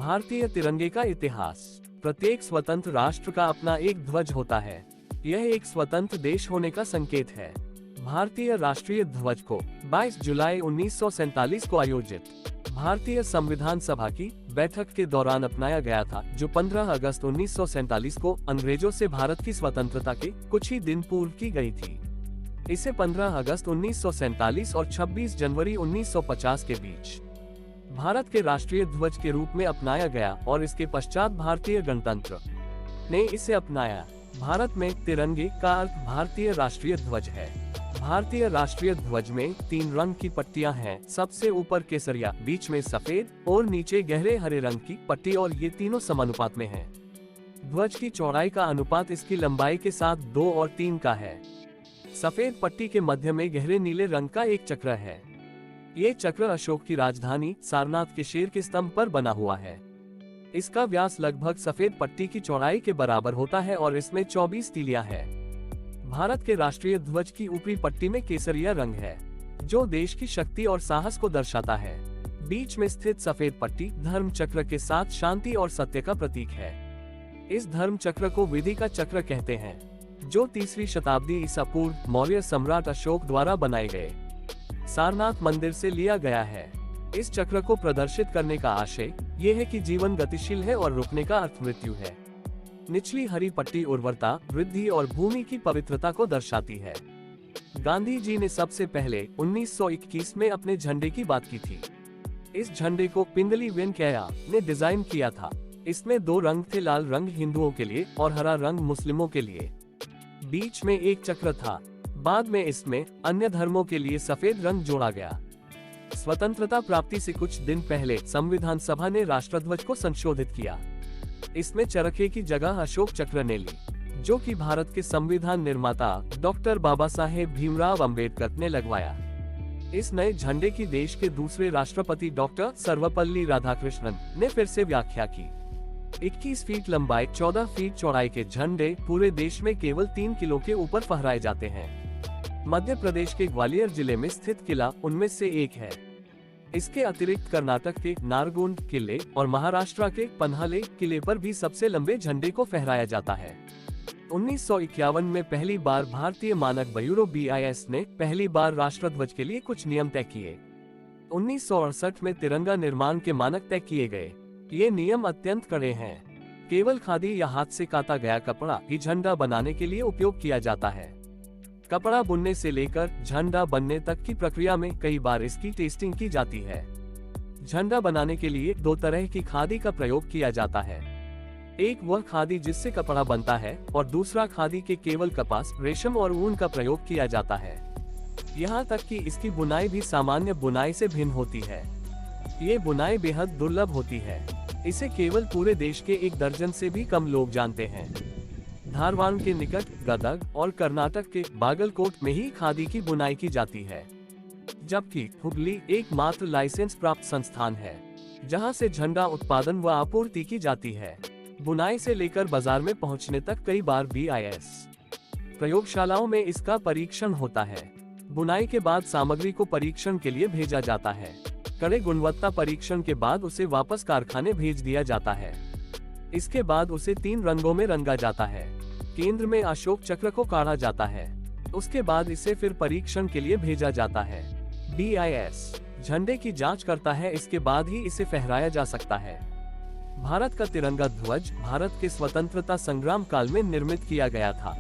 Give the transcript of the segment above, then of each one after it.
भारतीय तिरंगे का इतिहास। प्रत्येक स्वतंत्र राष्ट्र का अपना एक ध्वज होता है। यह एक स्वतंत्र देश होने का संकेत है। भारतीय राष्ट्रीय ध्वज को 22 जुलाई 1947 को आयोजित भारतीय संविधान सभा की बैठक के दौरान अपनाया गया था, जो 15 अगस्त 1947 को अंग्रेजों से भारत की स्वतंत्रता के कुछ ही दिन पूर्व की गई थी। इसे 15 अगस्त 1947 और 26 जनवरी 1950 के बीच भारत के राष्ट्रीय ध्वज के रूप में अपनाया गया और इसके पश्चात भारतीय गणतंत्र ने इसे अपनाया। भारत में तिरंगे का अर्थ भारतीय राष्ट्रीय ध्वज है। भारतीय राष्ट्रीय ध्वज में 3 रंग की पट्टियां हैं। सबसे ऊपर केसरिया, बीच में सफेद और नीचे गहरे हरे रंग की पट्टी, और ये तीनों समानुपात में हैं। ध्वज की चौड़ाई का अनुपात इसकी लंबाई के साथ 2 और 3 का है। सफेद पट्टी के मध्य में गहरे नीले रंग का एक चक्र है। ये चक्र अशोक की राजधानी सारनाथ के शेर के स्तंभ पर बना हुआ है। इसका व्यास लगभग सफेद पट्टी की चौड़ाई के बराबर होता है और इसमें 24 तीलियां हैं। भारत के राष्ट्रीय ध्वज की ऊपरी पट्टी में केसरिया रंग है, जो देश की शक्ति और साहस को दर्शाता है। बीच में स्थित सफेद पट्टी धर्म चक्र के साथ शांति और सत्य का प्रतीक है। इस धर्म चक्र को विधि का चक्र कहते हैं, जो 3वीं शताब्दी ईसा पूर्व मौर्य सम्राट अशोक द्वारा बनाए गए सारनाथ मंदिर से लिया गया है। इस चक्र को प्रदर्शित करने का आशय ये है कि जीवन गतिशील है और रुकने का अर्थ मृत्यु है। निचली हरी पट्टी उर्वरता, वृद्धि और भूमि की पवित्रता को दर्शाती है। गांधी जी ने सबसे पहले 1921 में अपने झंडे की बात की थी। इस झंडे को पिंगली वेंकैया ने डिजाइन किया था। इसमें 2 रंग थे, लाल रंग हिंदुओं के लिए और हरा रंग मुस्लिमों के लिए। बीच में एक चक्र था। बाद में इसमें अन्य धर्मों के लिए सफेद रंग जोड़ा गया। स्वतंत्रता प्राप्ति से कुछ दिन पहले संविधान सभा ने राष्ट्रध्वज को संशोधित किया। इसमें चरखे की जगह अशोक चक्र ने ली, जो कि भारत के संविधान निर्माता डॉक्टर बाबा साहेब भीमराव अंबेडकर ने लगवाया। इस नए झंडे की देश के दूसरे राष्ट्रपति डॉक्टर सर्वपल्ली राधाकृष्णन ने फिर से व्याख्या की। 21 फीट लंबाई, 14 फीट चौड़ाई के झंडे पूरे देश में केवल 3 किलो के ऊपर फहराए जाते हैं। मध्य प्रदेश के ग्वालियर जिले में स्थित किला उनमें से एक है। इसके अतिरिक्त कर्नाटक के नारगोंड किले और महाराष्ट्र के पन्हाले किले पर भी सबसे लंबे झंडे को फहराया जाता है। 1951 में पहली बार भारतीय मानक ब्यूरो BIS ने पहली बार राष्ट्रध्वज के लिए कुछ नियम तय किए। 1968 में तिरंगा निर्माण के मानक तय किए गए। ये नियम अत्यंत कड़े हैं। केवल खादी या हाथ से काता गया कपड़ा ही झंडा बनाने के लिए उपयोग किया जाता है। कपड़ा बुनने से लेकर झंडा बनने तक की प्रक्रिया में कई बार इसकी टेस्टिंग की जाती है। झंडा बनाने के लिए 2 तरह की खादी का प्रयोग किया जाता है। एक वह खादी जिससे कपड़ा बनता है और दूसरा खादी के केवल कपास, रेशम और ऊन का प्रयोग किया जाता है। यहाँ तक कि इसकी बुनाई भी सामान्य बुनाई से भिन्न होती है। ये बुनाई बेहद दुर्लभ होती है। इसे केवल पूरे देश के 1 दर्जन से भी कम लोग जानते हैं। धारवाड़ के निकट गदग और कर्नाटक के बागलकोट में ही खादी की बुनाई की जाती है, जबकि हुगली एकमात्र लाइसेंस प्राप्त संस्थान है जहां से झंडा उत्पादन व आपूर्ति की जाती है। बुनाई से लेकर बाजार में पहुंचने तक कई बार BIS प्रयोगशालाओं में इसका परीक्षण होता है। बुनाई के बाद सामग्री को परीक्षण के लिए भेजा जाता है। कड़े गुणवत्ता परीक्षण के बाद उसे वापस कारखाने भेज दिया जाता है। इसके बाद उसे 3 रंगों में रंगा जाता है। केंद्र में अशोक चक्र को काढ़ा जाता है। उसके बाद इसे फिर परीक्षण के लिए भेजा जाता है। BIS झंडे की जांच करता है, इसके बाद ही इसे फहराया जा सकता है। भारत का तिरंगा ध्वज भारत के स्वतंत्रता संग्राम काल में निर्मित किया गया था।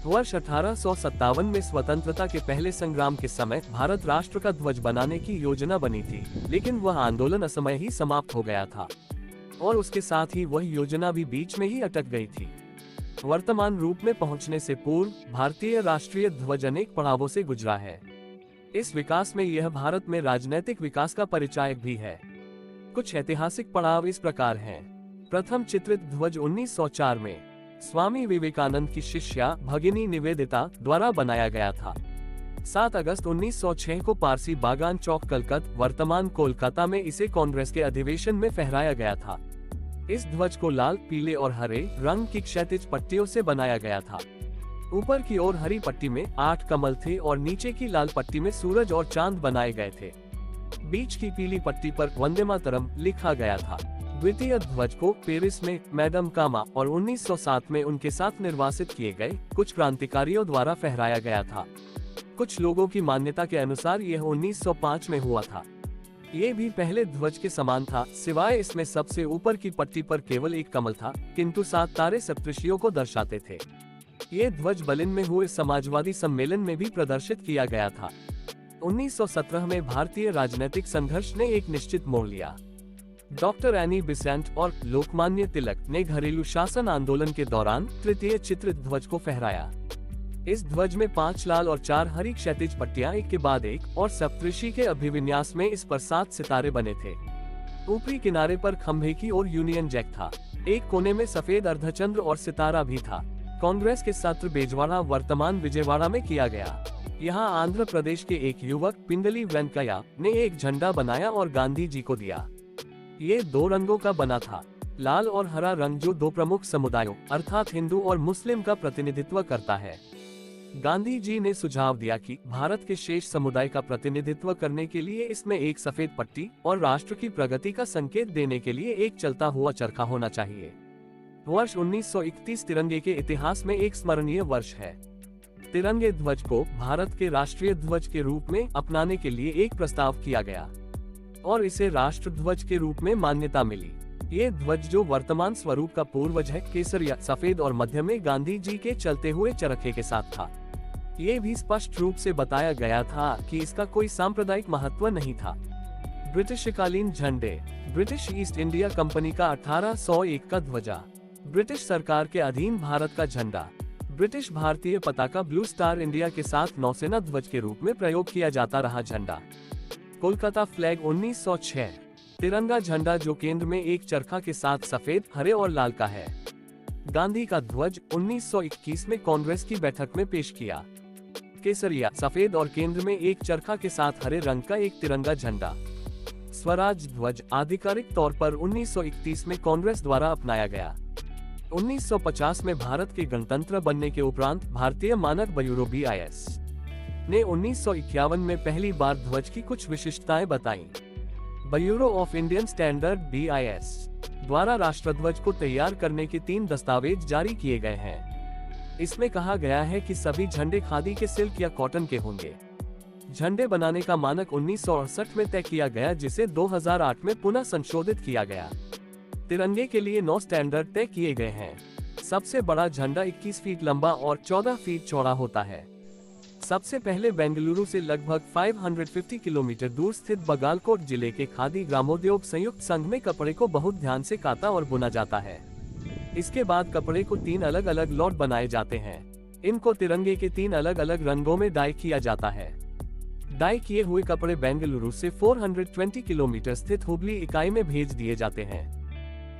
वर्ष 1857 में स्वतंत्रता के पहले संग्राम के समय भारत राष्ट्र का ध्वज बनाने की योजना बनी थी, लेकिन वह आंदोलन असमय ही समाप्त हो गया था और उसके साथ ही वह योजना भी बीच में ही अटक गई थी। वर्तमान रूप में पहुंचने से पूर्व भारतीय राष्ट्रीय ध्वज अनेक पड़ावों से गुजरा है। इस विकास में यह भारत में राजनीतिक विकास का परिचायक भी है। कुछ ऐतिहासिक पड़ाव इस प्रकार हैं। प्रथम चित्रित ध्वज 1904 में स्वामी विवेकानंद की शिष्या भगिनी निवेदिता द्वारा बनाया गया था। 7 अगस्त 1906 को पारसी बागान चौक कलकत्ता वर्तमान कोलकाता में इसे कांग्रेस के अधिवेशन में फहराया गया था। इस ध्वज को लाल, पीले और हरे रंग की क्षैतिज पट्टियों से बनाया गया था। ऊपर की ओर हरी पट्टी में 8 कमल थे और नीचे की लाल पट्टी में सूरज और चांद बनाए गए थे। बीच की पीली पट्टी पर वंदे मातरम लिखा गया था। द्वितीय ध्वज को पेरिस में मैडम कामा और 1907 में उनके साथ निर्वासित किए गए कुछ क्रांतिकारियों द्वारा फहराया गया था। कुछ लोगों की मान्यता के अनुसार यह 1905 में हुआ था। ये भी पहले ध्वज के समान था, सिवाय इसमें सबसे ऊपर की पट्टी पर केवल एक कमल था, किंतु 7 तारे सप्तऋषियों को दर्शाते थे। ये ध्वज बर्लिन में हुए समाजवादी सम्मेलन में भी प्रदर्शित किया गया था। 1917 में भारतीय राजनीतिक संघर्ष ने एक निश्चित मोड़ लिया। डॉक्टर एनी बेसेंट और लोकमान्य तिलक ने घरेलू शासन आंदोलन के दौरान तृतीय चित्रित ध्वज को फहराया। इस ध्वज में 5 लाल और 4 हरी क्षैतिज पट्टियां एक के बाद एक और सप्तऋषि के अभिविन्यास में इस पर 7 सितारे बने थे। ऊपरी किनारे पर खंभे की ओर यूनियन जैक था। एक कोने में सफेद अर्धचंद्र और सितारा भी था। कांग्रेस के सत्र बेजवाड़ा वर्तमान विजयवाड़ा में किया गया। यहाँ आंध्र प्रदेश के एक युवक पिंगली वेंकैया ने एक झंडा बनाया और गांधी जी को दिया। ये 2 रंगों का बना था, लाल और हरा रंग, जो 2 प्रमुख समुदायों अर्थात हिंदू और मुस्लिम का प्रतिनिधित्व करता है। गांधी जी ने सुझाव दिया कि भारत के शेष समुदाय का प्रतिनिधित्व करने के लिए इसमें एक सफेद पट्टी और राष्ट्र की प्रगति का संकेत देने के लिए एक चलता हुआ चरखा होना चाहिए। वर्ष 1931 तिरंगे के इतिहास में एक स्मरणीय वर्ष है। तिरंगे ध्वज को भारत के राष्ट्रीय ध्वज के रूप में अपनाने के लिए एक प्रस्ताव किया गया और इसे राष्ट्र ध्वज के रूप में मान्यता मिली। ये ध्वज, जो वर्तमान स्वरूप का पूर्वज है, केसरिया सफेद और मध्य में गांधी जी के चलते हुए चरखे के साथ था। ये भी स्पष्ट रूप से बताया गया था कि इसका कोई सांप्रदायिक महत्व नहीं था। ब्रिटिशकालीन झंडे। ब्रिटिश ईस्ट इंडिया कंपनी का 1801 का ध्वजा। ब्रिटिश सरकार के अधीन भारत का झंडा। ब्रिटिश भारतीय पताका ब्लू स्टार इंडिया के साथ नौसेना ध्वज के रूप में प्रयोग किया जाता रहा झंडा। कोलकाता फ्लैग 1906। तिरंगा झंडा, जो केंद्र में एक चरखा के साथ सफेद, हरे और लाल का है। गांधी का ध्वज 1921 में कांग्रेस की बैठक में पेश किया। केसरिया सफेद और केंद्र में एक चरखा के साथ हरे रंग का एक तिरंगा झंडा। स्वराज ध्वज आधिकारिक तौर पर 1931 में कांग्रेस द्वारा अपनाया गया। 1950 में भारत के गणतंत्र बनने के उपरांत भारतीय मानक ब्यूरो BIS ने 1951 में पहली बार ध्वज की कुछ विशिष्टताएं बताईं। Bureau of Indian standard BIS द्वारा राष्ट्रध्वज को तैयार करने के 3 दस्तावेज जारी किए गए हैं। इसमें कहा गया है कि सभी झंडे खादी के सिल्क या कॉटन के होंगे। झंडे बनाने का मानक 1968 में तय किया गया, जिसे 2008 में पुनः संशोधित किया गया। तिरंगे के लिए 9 स्टैंडर्ड तय किए गए हैं। सबसे बड़ा झंडा 21 फीट लंबा और 14 फीट चौड़ा होता है। सबसे पहले बेंगलुरु से लगभग 550 किलोमीटर दूर स्थित बगालकोट जिले के खादी ग्रामोद्योग संयुक्त संघ में कपड़े को बहुत ध्यान से काता और बुना जाता है। इसके बाद कपड़े को 3 अलग अलग लॉट बनाए जाते हैं। इनको तिरंगे के 3 अलग अलग रंगों में डाई किया जाता है। डाई किए हुए कपड़े बेंगलुरु से 420 किलोमीटर स्थित हुबली इकाई में भेज दिए जाते हैं।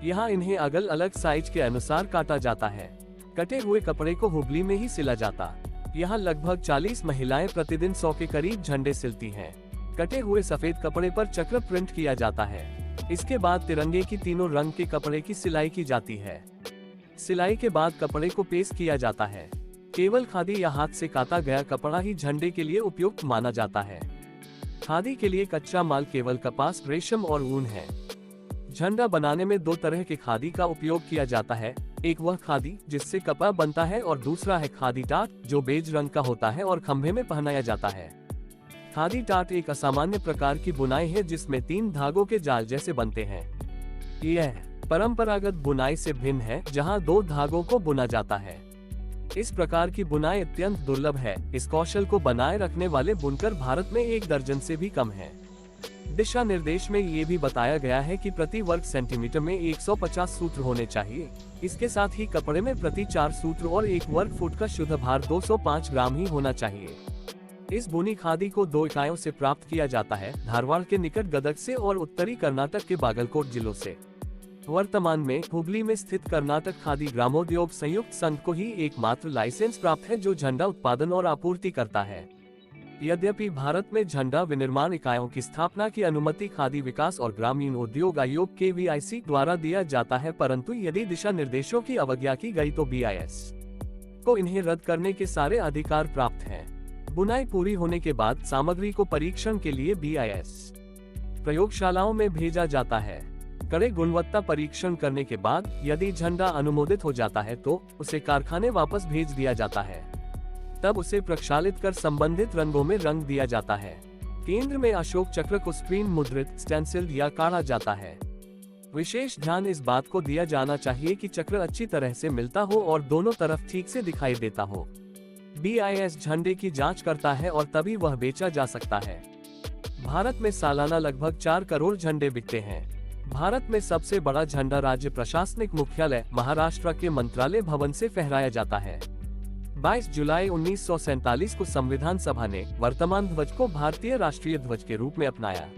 यहाँ इन्हें अलग अलग साइज के अनुसार काटा जाता है। कटे हुए कपड़े को हुबली में ही सिला जाता। यहाँ लगभग 40 महिलाएं प्रतिदिन 100 के करीब झंडे सिलती हैं। कटे हुए सफेद कपड़े पर चक्र प्रिंट किया जाता है। इसके बाद तिरंगे की तीनों रंग के कपड़े की सिलाई की जाती है। सिलाई के बाद कपड़े को पेस्ट किया जाता है। केवल खादी या हाथ से काता गया कपड़ा ही झंडे के लिए उपयुक्त माना जाता है। खादी के लिए कच्चा माल केवल कपास, रेशम और ऊन है। झंडा बनाने में 2 तरह के खादी का उपयोग किया जाता है। एक वह खादी जिससे कपड़ा बनता है और दूसरा है खादी टाट, जो बेज रंग का होता है और खंभे में पहनाया जाता है। खादी टाट एक असामान्य प्रकार की बुनाई है जिसमें 3 धागों के जाल जैसे बनते हैं। यह परंपरागत बुनाई से भिन्न है, जहां 2 धागों को बुना जाता है। इस प्रकार की बुनाई अत्यंत दुर्लभ है। इस कौशल को बनाए रखने वाले बुनकर भारत में 1 दर्जन से भी कम हैं। दिशा निर्देश में ये भी बताया गया है कि प्रति वर्ग सेंटीमीटर में 150 सूत्र होने चाहिए। इसके साथ ही कपड़े में प्रति 4 सूत्र और 1 वर्ग फुट का शुद्ध भार 205 ग्राम ही होना चाहिए। इस बुनी खादी को 2 इकाइयों से प्राप्त किया जाता है, धारवाड़ के निकट गदग से और उत्तरी कर्नाटक के बागलकोट जिलों से। वर्तमान में हुबली में स्थित कर्नाटक खादी ग्रामोद्योग संयुक्त संघ को ही एकमात्र लाइसेंस प्राप्त है जो झंडा उत्पादन और आपूर्ति करता है। यद्यपि भारत में झंडा विनिर्माण इकाइयों की स्थापना की अनुमति खादी विकास और ग्रामीण उद्योग आयोग KVIC द्वारा दिया जाता है, परंतु यदि दिशा निर्देशों की अवज्ञा की गई तो BIS को इन्हें रद्द करने के सारे अधिकार प्राप्त हैं। बुनाई पूरी होने के बाद सामग्री को परीक्षण के लिए BIS प्रयोगशालाओं में भेजा जाता है। कड़े गुणवत्ता परीक्षण करने के बाद यदि झंडा अनुमोदित हो जाता है तो उसे कारखाने वापस भेज दिया जाता है। तब उसे प्रक्षालित कर संबंधित रंगों में रंग दिया जाता है। केंद्र में अशोक चक्र को स्क्रीन मुद्रित, स्टेंसिल्ड या काढ़ा जाता है। विशेष ध्यान इस बात को दिया जाना चाहिए कि चक्र अच्छी तरह से मिलता हो और दोनों तरफ ठीक से दिखाई देता हो। BIS झंडे की जांच करता है और तभी वह बेचा जा सकता है। भारत में सालाना लगभग 4 करोड़ झंडे बिकते हैं। भारत में सबसे बड़ा झंडा राज्य प्रशासनिक मुख्यालय महाराष्ट्र के मंत्रालय भवन से फहराया जाता है। 22 जुलाई 1947 को संविधान सभा ने वर्तमान ध्वज को भारतीय राष्ट्रीय ध्वज के रूप में अपनाया।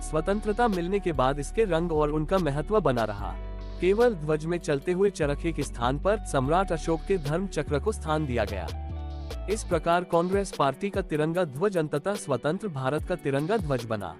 स्वतंत्रता मिलने के बाद इसके रंग और उनका महत्व बना रहा। केवल ध्वज में चलते हुए चरखे के स्थान पर सम्राट अशोक के धर्म चक्र को स्थान दिया गया। इस प्रकार कांग्रेस पार्टी का तिरंगा ध्वज अंततः स्वतंत्र भारत का तिरंगा ध्वज बना।